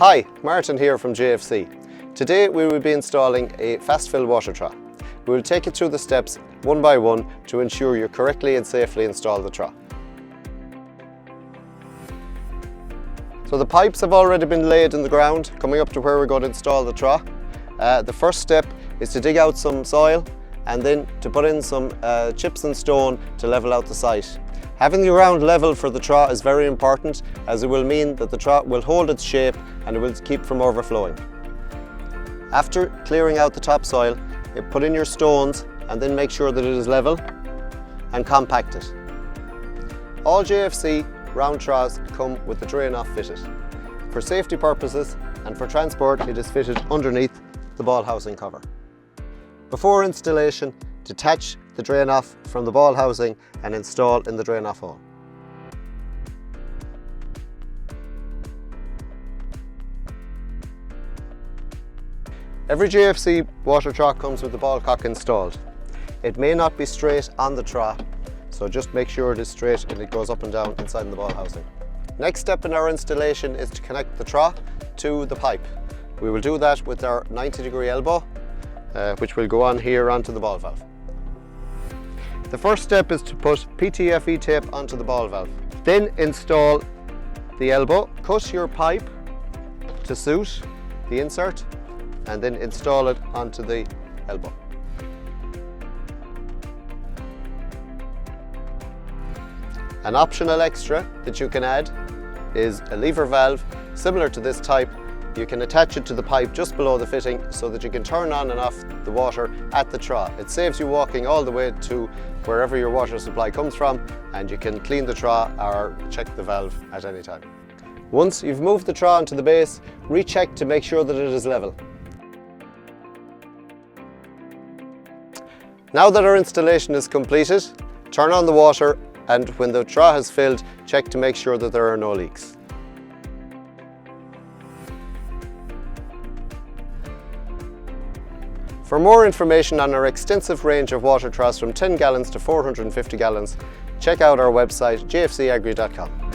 Hi, Martin here from JFC. Today we will be installing a fast fill water trough. We will take you through the steps one by one to ensure you correctly and safely install the trough. So the pipes have already been laid in the ground, coming up to where we're going to install the trough. The first step is to dig out some soil and then to put in some chips and stone to level out the site. Having the ground level for the trough is very important, as it will mean that the trough will hold its shape and it will keep from overflowing. After clearing out the topsoil, you put in your stones and then make sure that it is level and compact it. All JFC round troughs come with the drain-off fitted. For safety purposes and for transport, it is fitted underneath the ball housing cover. Before installation, detach the drain-off from the ball housing and install in the drain-off hole. Every JFC water trough comes with the ball cock installed. It may not be straight on the trough, so just make sure it is straight and it goes up and down inside the ball housing. Next step in our installation is to connect the trough to the pipe. We will do that with our 90-degree elbow, which will go on here onto the ball valve. The first step is to put PTFE tape onto the ball valve. Then install the elbow, cut your pipe to suit the insert, and then install it onto the elbow. An optional extra that you can add is a lever valve similar to this type. You can attach it to the pipe just below the fitting so that you can turn on and off the water at the trough. It saves you walking all the way to wherever your water supply comes from, and you can clean the trough or check the valve at any time. Once you've moved the trough onto the base, recheck to make sure that it is level. Now that our installation is completed, turn on the water, and when the trough has filled, check to make sure that there are no leaks. For more information on our extensive range of water troughs from 10 gallons to 450 gallons, check out our website jfcagri.com.